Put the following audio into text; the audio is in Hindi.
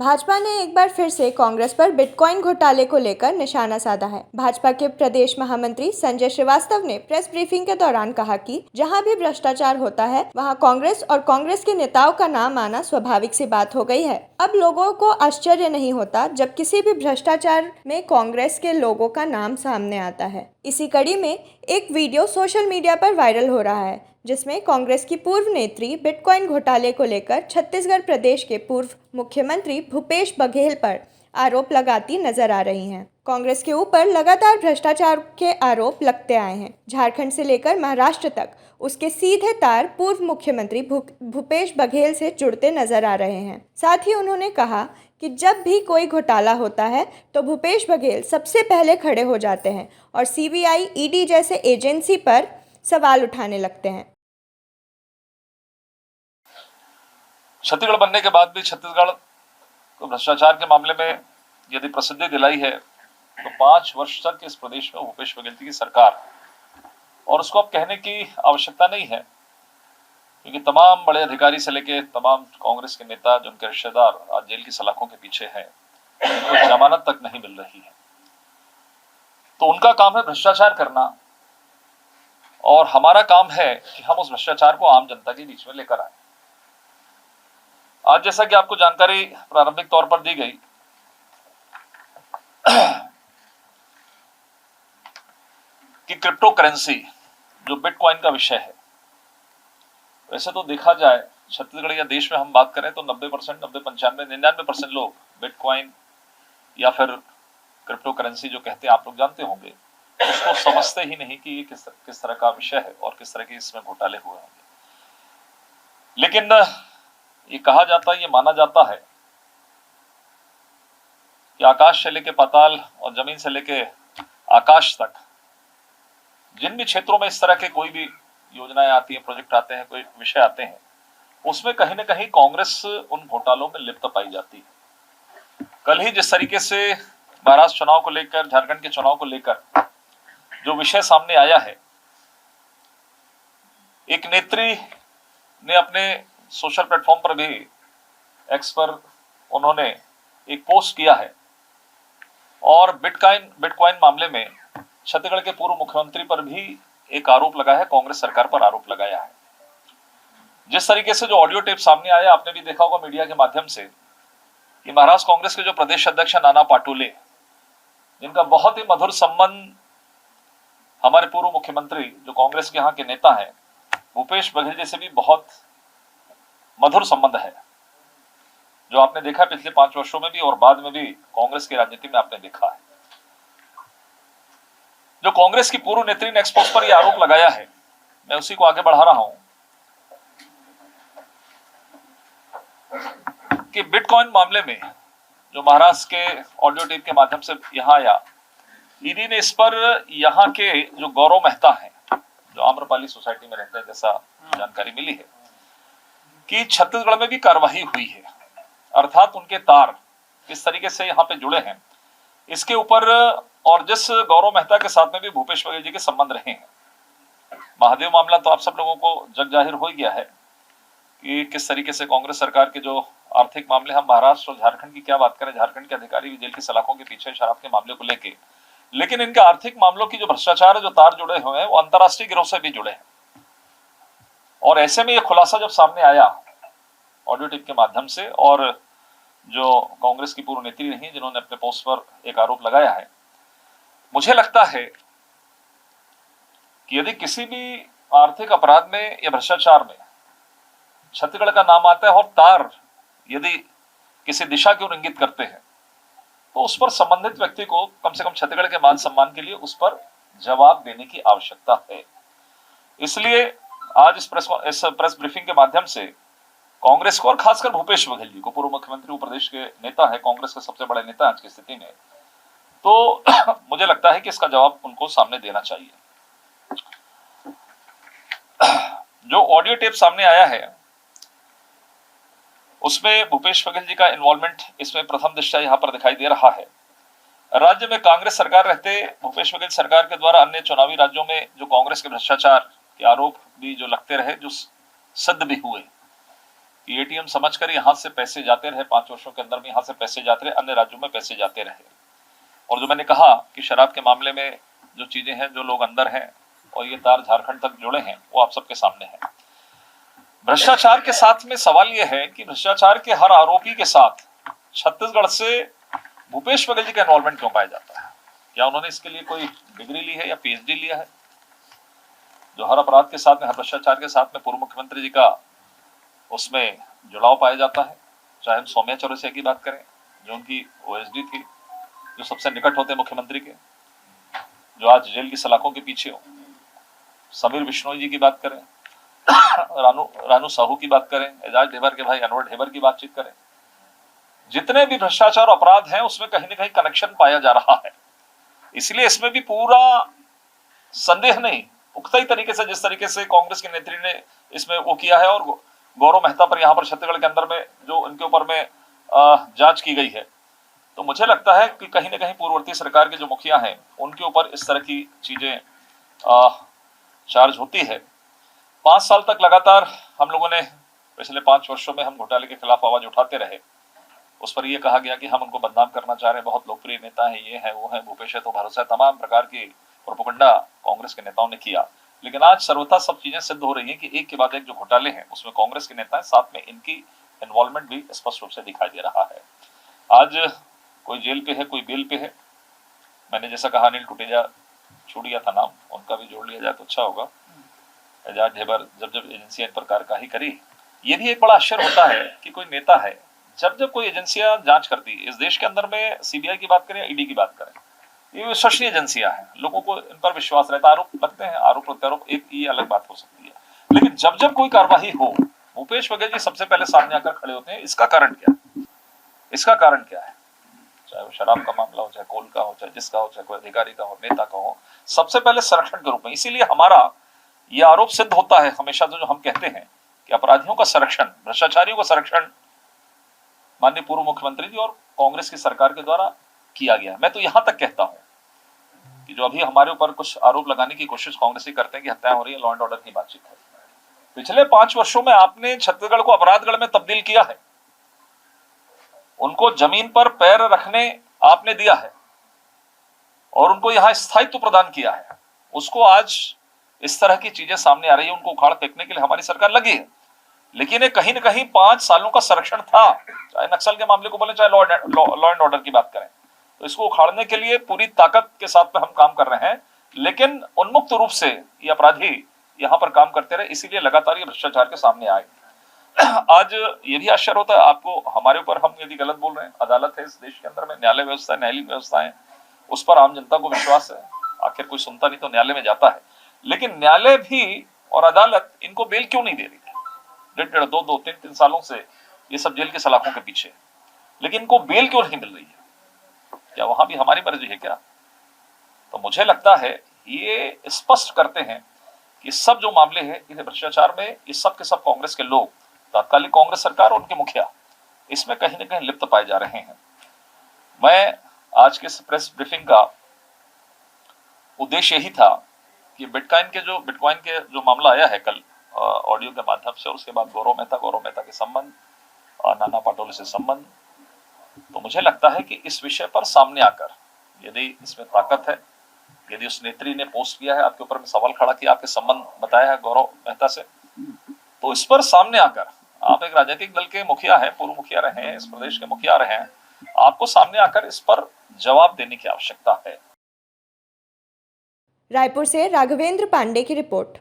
भाजपा ने एक बार फिर से कांग्रेस पर बिटकॉइन घोटाले को लेकर निशाना साधा है। भाजपा के प्रदेश महामंत्री संजय श्रीवास्तव ने प्रेस ब्रीफिंग के दौरान कहा कि जहां भी भ्रष्टाचार होता है वहां कांग्रेस और कांग्रेस के नेताओं का नाम आना स्वाभाविक सी बात हो गई है। अब लोगों को आश्चर्य नहीं होता जब किसी भी भ्रष्टाचार में कांग्रेस के लोगों का नाम सामने आता है। इसी कड़ी में एक वीडियो सोशल मीडिया पर वायरल हो रहा है जिसमें कांग्रेस की पूर्व नेत्री बिटकॉइन घोटाले को लेकर छत्तीसगढ़ प्रदेश के पूर्व मुख्यमंत्री भूपेश बघेल पर आरोप लगाती नजर आ रही हैं। कांग्रेस के ऊपर लगातार भ्रष्टाचार के आरोप लगते आए हैं। झारखंड से लेकर महाराष्ट्र तक उसके सीधे तार पूर्व मुख्यमंत्री भूपेश बघेल से जुड़ते नजर आ रहे हैं। साथ ही उन्होंने कहा कि जब भी कोई घोटाला होता है तो भूपेश बघेल सबसे पहले खड़े हो जाते हैं और सीबीआई, ईडी जैसे एजेंसी पर सवाल उठाने लगते हैं। छत्तीसगढ़ बनने के बाद भी छत्तीसगढ़ को भ्रष्टाचार के मामले में यदि प्रसिद्धि दिलाई है तो 5 वर्ष तक इस प्रदेश में भूपेश बघेल की सरकार, और उसको अब कहने की आवश्यकता नहीं है क्योंकि तमाम बड़े अधिकारी से लेके तमाम कांग्रेस के नेता जो उनके रिश्तेदार आज जेल की सलाखों के पीछे हैं, उनको जमानत तक नहीं मिल रही है। तो उनका काम है भ्रष्टाचार करना और हमारा काम है कि हम उस भ्रष्टाचार को आम जनता के बीच में लेकर आए। आज जैसा कि आपको जानकारी प्रारंभिक तौर पर दी गई कि क्रिप्टो करेंसी जो बिटकॉइन का विषय है, वैसे तो देखा जाए छत्तीसगढ़ या देश में हम बात करें तो 90%, 99% लोग बिटकॉइन या फिर क्रिप्टो करेंसी जो कहते हैं, आप लोग जानते होंगे, उसको समझते ही नहीं कि ये किस तरह का विषय है और किस तरह के इसमें घोटाले हुए होंगे। लेकिन ये कहा जाता है, ये माना जाता है कि आकाश से लेके पाताल और जमीन से लेके आकाश तक जिन भी क्षेत्रों में इस तरह के कोई भी योजनाएं आती हैं, प्रोजेक्ट आते हैं, कोई विषय आते हैं, उसमें कहीं ना कहीं कांग्रेस उन घोटालों में लिप्त पाई जाती है। कल ही जिस तरीके से महाराष्ट्र चुनाव को लेकर, झारखंड के चुनाव को लेकर जो विषय सामने आया है, एक नेत्री ने अपने सोशल प्लेटफॉर्म पर भी, एक्स पर, उन्होंने एक पोस्ट किया है और बिटकॉइन मामले में छत्तीसगढ़ के पूर्व मुख्यमंत्री पर भी एक आरोप लगा है, कांग्रेस सरकार पर आरोप लगाया है। जिस तरीके से जो ऑडियो टेप सामने आया, आपने भी देखा होगा मीडिया के माध्यम से, कि महाराष्ट्र कांग्रेस के जो प्रदेश अध्यक्ष नाना पाटोले, जिनका बहुत ही मधुर संबंध हमारे पूर्व मुख्यमंत्री जो कांग्रेस के यहाँ के नेता हैं भूपेश बघेल जी से भी बहुत मधुर संबंध है, जो आपने देखा पिछले 5 वर्षों में भी और बाद में भी कांग्रेस की राजनीति में आपने देखा है। जो कांग्रेस की पूर्व नेत्री ने एक्सपोज पर यह आरोप लगाया है, मैं उसी को आगे बढ़ा रहा हूं कि बिटकॉइन मामले में जो महाराष्ट्र के ऑडियो टेप के माध्यम से यहां आया, ईडी ने इस पर यहां के जो गौरव मेहता हैं, जो आम्रपाली सोसाइटी में रहते हैं, जैसा जानकारी मिली है कि छत्तीसगढ़ में भी कार्रवाई हुई है, अर्थात उनके तार किस तरीके से यहाँ पे जुड़े हैं इसके ऊपर, और जिस गौरव मेहता के साथ में भी भूपेश बघेल जी के संबंध रहे हैं। महादेव मामला तो आप सब लोगों को जग जाहिर हो गया है कि किस तरीके से कांग्रेस सरकार के जो आर्थिक मामले, हम महाराष्ट्र और झारखंड की क्या बात करें, झारखंड के अधिकारी भी जेल की सलाखों के पीछे शराब के मामले को लेके, लेकिन इनके आर्थिक मामलों की जो भ्रष्टाचार है, जो तार जुड़े हुए हैं, वो अंतर्राष्ट्रीय गिरोह से भी जुड़े हैं। और ऐसे में ये खुलासा जब सामने आया ऑडियो टेप के माध्यम से, और जो कांग्रेस की पूर्व नेत्री रही जिन्होंने अपने पोस्ट पर एक आरोप लगाया है, मुझे लगता है कि यदि किसी भी आर्थिक अपराध में या भ्रष्टाचार में छत्तीसगढ़ का नाम आता है और तार यदि किसी दिशा की ओर इंगित करते हैं, तो उस पर संबंधित व्यक्ति को कम से कम छत्तीसगढ़ के मान सम्मान के लिए उस पर जवाब देने की आवश्यकता है। इसलिए आज इस प्रेस ब्रीफिंग के माध्यम से कांग्रेस को, और खासकर भूपेश बघेल जी को, पूर्व मुख्यमंत्री, उत्तर प्रदेश के नेता है, कांग्रेस के सबसे बड़े नेता आज की स्थिति में, तो मुझे लगता है कि इसका जवाब उनको सामने देना चाहिए। जो ऑडियो टेप सामने आया है उसमें भूपेश बघेल जी का इन्वॉल्वमेंट इसमें प्रथम दृष्टया यहाँ पर दिखाई दे रहा है। राज्य में कांग्रेस सरकार रहते भूपेश बघेल सरकार के द्वारा अन्य चुनावी राज्यों में जो कांग्रेस के भ्रष्टाचार के आरोप भी जो लगते रहे, जो सिद्ध भी हुए, कि एटीएम समझकर यहाँ से पैसे जाते रहे, 5 वर्षों के अंदर में यहाँ से पैसे जाते रहे, अन्य राज्यों में पैसे जाते रहे। और जो मैंने कहा कि शराब के मामले में जो चीजें हैं, जो लोग अंदर हैं और ये तार झारखंड तक जुड़े हैं, वो आप सबके सामने है। भ्रष्टाचार के साथ में सवाल ये है कि भ्रष्टाचार के हर आरोपी के साथ छत्तीसगढ़ से भूपेश बघेल जी का इन्वॉल्वमेंट क्यों पाया जाता है? क्या उन्होंने इसके लिए कोई डिग्री ली है या पीएचडी लिया है? जो हर अपराध के साथ में, हर भ्रष्टाचार के साथ में पूर्व मुख्यमंत्री जी का उसमें जुड़ाव पाया जाता है। चाहे हम सौम्या चौरसिया की बात करें, जो उनकी ओएसडी थी, जो सबसे निकट होते मुख्यमंत्री के, जो आज जेल की सलाखों के पीछे हो, समीर बिश्नोई जी की बात करें, रानू साहू की बात करें, एजाज ढेबर के भाई अनवर ढेबर की बातचीत करें, जितने भी भ्रष्टाचार अपराध हैं उसमें कहीं ना कहीं कनेक्शन पाया जा रहा है। इसलिए इसमें भी पूरा संदेह नहीं, पुख्ता तरीके से, जिस तरीके से कांग्रेस के नेत्री ने इसमें वो किया है और गौरव मेहता पर यहाँ पर छत्तीसगढ़ के अंदर में जो उनके ऊपर में जांच की गई है, तो मुझे लगता है कि कहीं ना कहीं पूर्ववर्ती सरकार के जो मुखिया हैं उनके ऊपर इस तरह की चीजें चार्ज होती है। 5 साल तक लगातार हम लोगों ने, पिछले 5 वर्षों में हम घोटाले के खिलाफ आवाज उठाते रहे। उस पर यह कहा गया कि हम उनको बदनाम करना चाह रहे हैं, बहुत लोकप्रिय नेता है, ये है वो है, भूपेश है तो भरोसा है, तमाम प्रकार की प्रोपेगेंडा कांग्रेस के नेताओं ने किया। लेकिन आज सर्वथा सब चीजें सिद्ध हो रही हैं कि एक के बाद एक जो घोटाले हैं उसमें कांग्रेस के नेता हैं, साथ में इनकी इन्वॉल्वमेंट भी स्पष्ट रूप से दिखाई दे रहा है। आज कोई जेल पे है, कोई बेल पे है। मैंने जैसा कहा, अनिल टुटेजा छूट गया था नाम, उनका भी जोड़ लिया जाए तो अच्छा होगा। एजाज ढेबर जब जब एजेंसियां इन पर कार्यवाही करी, ये भी एक बड़ा आश्चर्य होता है कि कोई नेता है, जब जब कोई एजेंसियां जांच करती है, इस देश के अंदर में सीबीआई की बात करें या ईडी की बात करें, ये विश्वसनीय एजेंसियां हैं, लोगों को इन पर विश्वास रहता है। आरोप लगते हैं, आरोप प्रत्यारोप एक ये अलग बात हो सकती है, लेकिन जब जब कोई कार्रवाई हो, भूपेश बघेल जी सबसे पहले सामने आकर खड़े होते हैं। इसका कारण क्या है? इसका कारण क्या है? चाहे वो शराब का मामला हो, चाहे कोल का हो, चाहे जिसका हो, चाहे कोई अधिकारी का हो, नेता का हो, सबसे पहले संरक्षण के रूप में। इसीलिए हमारा यह आरोप सिद्ध होता है हमेशा, जो हम कहते हैं कि अपराधियों का संरक्षण, भ्रष्टाचारियों का संरक्षण माननीय पूर्व मुख्यमंत्री जी और कांग्रेस की सरकार के द्वारा किया गया। मैं तो यहां तक कहता हूं कि जो अभी हमारे ऊपर कुछ आरोप लगाने की कोशिश कांग्रेसी करते हैं कि हत्याएं हो रही है, लॉ एंड ऑर्डर की बातचीत है। पिछले 5 वर्षों में आपने छत्तीसगढ़ को अपराधगढ़ में तब्दील किया है, उनको जमीन पर पैर रखने आपने दिया है और उनको यहां स्थायित्व प्रदान किया है। उसको आज इस तरह की चीजें सामने आ रही है, उनको उखाड़ फेंकने के लिए हमारी सरकार लगी है। लेकिन ये कहीं ना कहीं 5 सालों का संरक्षण था, चाहे नक्सल के मामले को बोले, चाहे लॉ एंड ऑर्डर की बात करें, तो इसको उखाड़ने के लिए पूरी ताकत के साथ में हम काम कर रहे हैं। लेकिन उन्मुक्त रूप से ये अपराधी यहां पर काम करते रहे, इसीलिए लगातार ये भ्रष्टाचार के सामने आए। आज ये भी आश्चर्य होता है आपको, हमारे ऊपर हम यदि गलत बोल रहे हैं, अदालत है इस देश के अंदर में, न्यायालय व्यवस्था है, न्यायालयिक व्यवस्था है, उस पर आम जनता को विश्वास है। आखिर कोई सुनता नहीं तो न्यायालय में जाता है, लेकिन न्यायालय भी और अदालत इनको बेल क्यों नहीं दे रही है? 1.5, 2, 3 सालों से ये सब जेल के सलाखों के पीछे, लेकिन इनको बेल क्यों नहीं मिल रही है? क्या वहां भी हमारी मर्जी है क्या? तो मुझे लगता है ये स्पष्ट करते हैं कि सब जो मामले हैं इस भ्रष्टाचार में, ये सब के सब कांग्रेस के लोग, तात्कालिक कांग्रेस सरकार और उनके मुखिया, इसमें कहीं ना कहीं लिप्त पाए जा रहे हैं। मैं आज के प्रेस ब्रीफिंग का उद्देश्य यही था कि बिटकॉइन के जो मामला आया है कल ऑडियो के माध्यम से, और उसके बाद गौरव मेहता के संबंध, नाना पाटोले से संबंध, तो मुझे लगता है कि इस विषय पर सामने आकर, यदि इसमें ताकत है, यदि उस नेत्री ने पोस्ट किया है, आपके ऊपर में सवाल खड़ा किया, आपके संबंध बताया है गौरव मेहता से, तो इस पर सामने आकर, आप एक राजनीतिक दल के मुखिया हैं, पूर्व मुखिया रहे हैं, इस प्रदेश के मुखिया रहे हैं, आपको सामने आकर इस पर जवाब देने की आवश्यकता है। रायपुर से राघवेंद्र पांडे की रिपोर्ट।